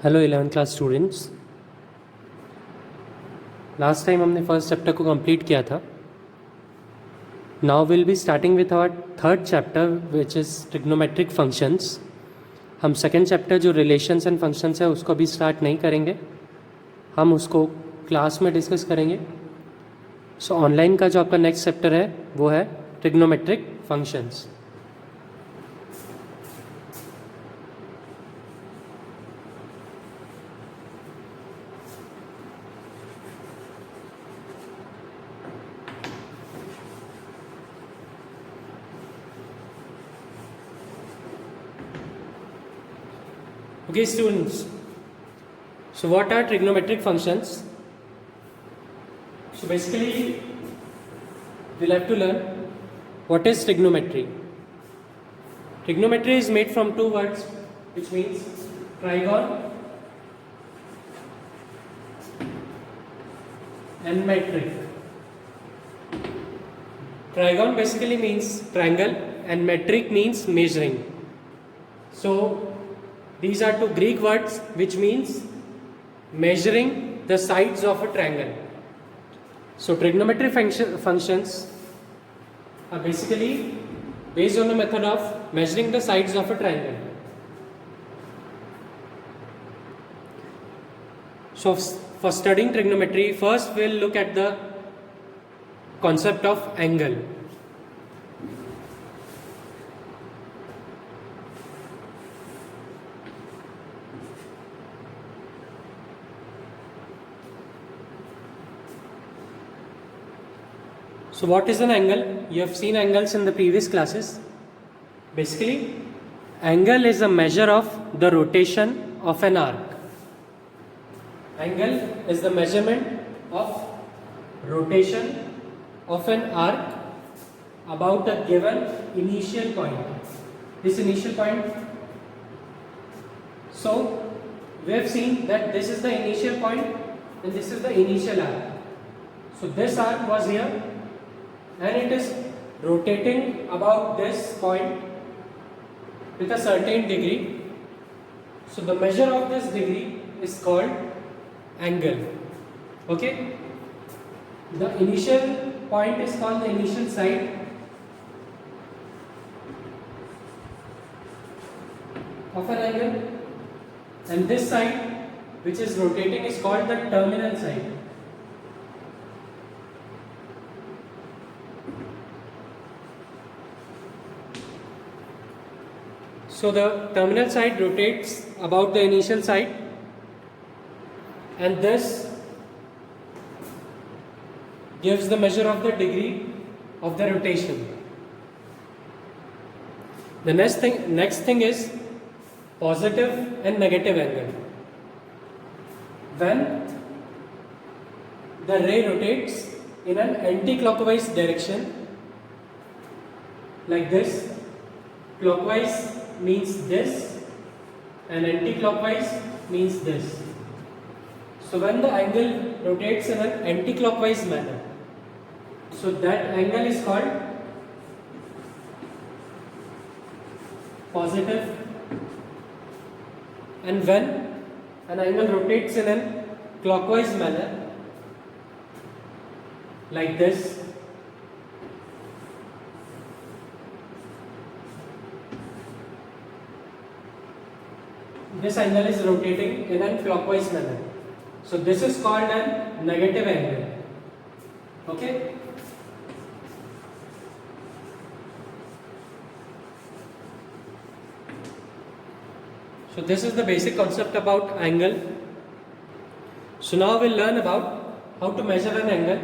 Hello 11th class students. Last time हमने first chapter को complete किया था। Now will be starting with our third chapter which is trigonometric functions. हम second chapter जो relations and functions है उसको अभी स्टार्ट नहीं करेंगे, हम उसको क्लास में डिस्कस करेंगे। सो ऑनलाइन का जो आपका नेक्स्ट चैप्टर है वो है trigonometric functions. Okay students, so what are trigonometric functions? So basically we'll have to learn what is trigonometry. Trigonometry is made from two words which means trigon and metric. Trigon basically means triangle and metric means measuring. So these are two Greek words which means measuring the sides of a triangle. So trigonometric functions are basically based on the method of measuring the sides of a triangle. So for studying trigonometry, first we'll look at the concept of angle. So what is an angle? You have seen angles in the previous classes. Basically, angle is a measure of the rotation of an arc. Angle is the measurement of rotation of an arc about a given initial point. This initial point. So we have seen that this is the initial point and this is the initial arc. So this arc was here and it is rotating about this point with a certain degree. So the measure of this degree is called angle. Okay. The initial point is called the initial side of an angle, and this side which is rotating is called the terminal side. So the terminal side rotates about the initial side, and this gives the measure of the degree of the rotation. The next thing is positive and negative angle. When the ray rotates in an anti-clockwise direction like this, clockwise means this and anti-clockwise means this. So when the angle rotates in an anti-clockwise manner, so that angle is called positive. And when an angle rotates in a clockwise manner like this, this angle is rotating in a clockwise manner. So this is called a negative angle. Okay. So this is the basic concept about angle. So now we'll learn about how to measure an angle.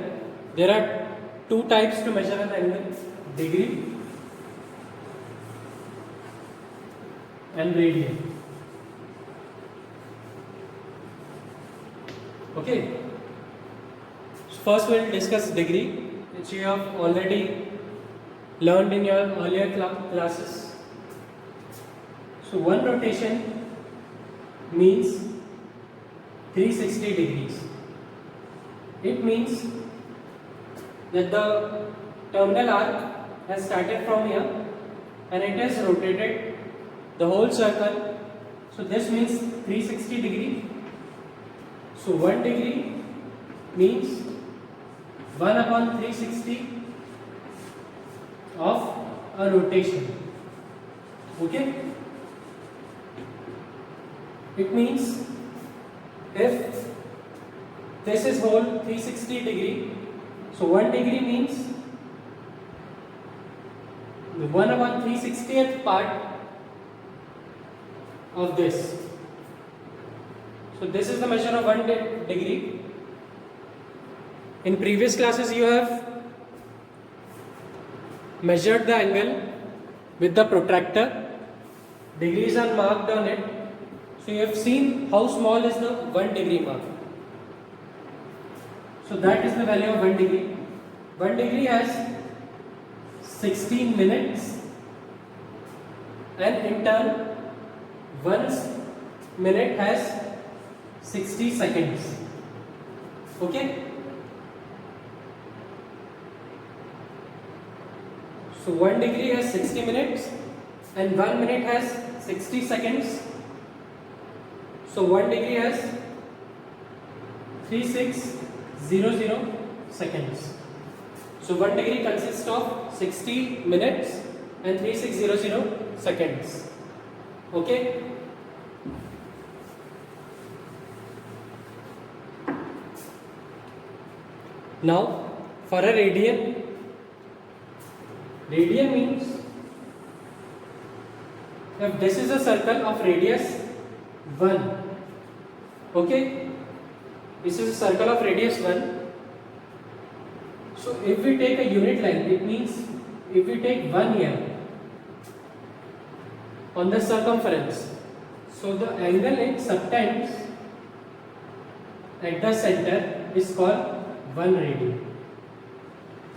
There are two types to measure an angle: degree and radian. Okay. So first we'll discuss degree, which you have already learned in your earlier classes. So one rotation means 360 degrees. It means that the terminal arc has started from here and it has rotated the whole circle. So this means 360 degree So 1 degree means 1 upon 360 of a rotation. Okay? It means if this is whole 360 degree, so 1 degree means the 1 upon 360th part of this. So this is the measure of 1 degree. In previous classes you have measured the angle with the protractor. Degrees are marked on it. So you have seen how small is the 1 degree mark. So that is the value of 1 degree. 1 degree has 16 minutes, and in turn 1 minute has 60 seconds. Okay? So 1 degree has 60 minutes and 1 minute has 60 seconds. So 1 degree has 3600 seconds. So 1 degree consists of 60 minutes and 3600 seconds. Okay? Now for a radian, radian means if this is a circle of radius 1, okay, this is a circle of radius 1. So if we take a unit length, it means if we take 1 here on the circumference, so the angle it subtends at the center is called 1 radian.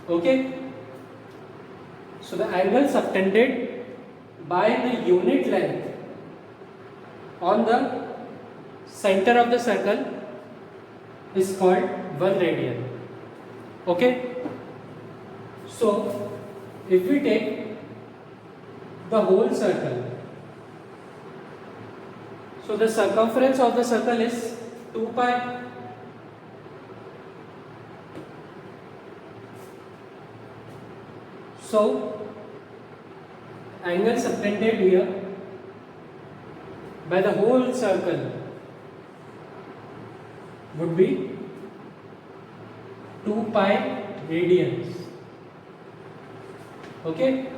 Okay? So the angle subtended by the unit length on the center of the circle is called 1 radian. Okay? So if we take the whole circle, so the circumference of the circle is 2 pi. So angle subtended here by the whole circle would be 2 pi radians. Okay?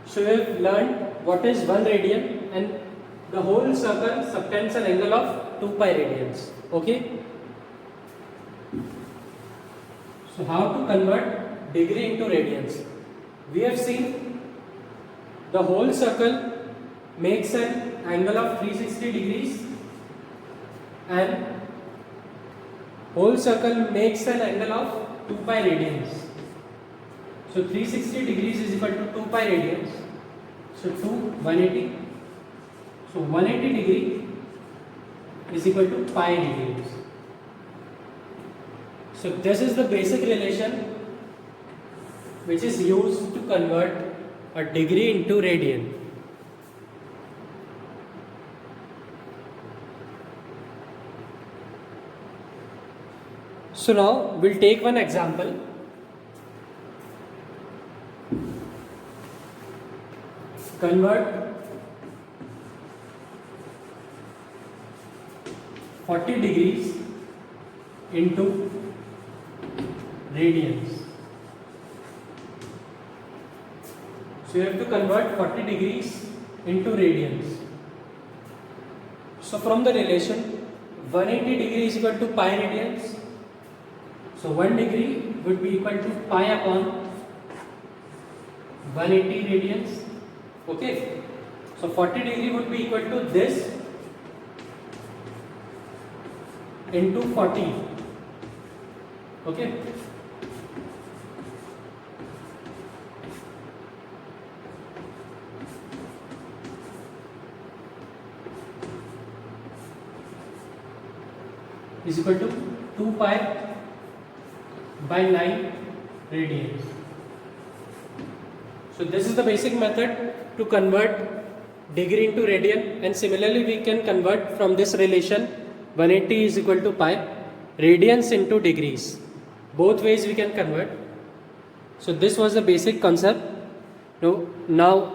So we have learned what is 1 radian, and the whole circle subtends an angle of 2 pi radians. Okay? So how to convert degree into radians? We have seen the whole circle makes an angle of 360 degrees and whole circle makes an angle of 2 pi radians. So 360 degrees is equal to 2 pi radians. So 180. So 180 degree is equal to pi radians. So this is the basic relation which is used to convert a degree into radian. So now we'll take one example. Convert 40 degrees into radians. So you have to convert 40 degrees into radians. So from the relation 180 degrees is equal to pi radians. So 1 degree would be equal to pi upon 180 radians. Okay. So 40 degree would be equal to this into 40. Okay. Is equal to 2 pi by 9 radians. So this is the basic method to convert degree into radian, and similarly we can convert from this relation 180 is equal to pi radians into degrees. Both ways we can convert. So this was the basic concept. Now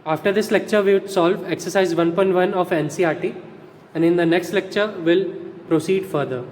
after this lecture we would solve exercise 1.1 of NCERT, and in the next lecture we'll proceed further.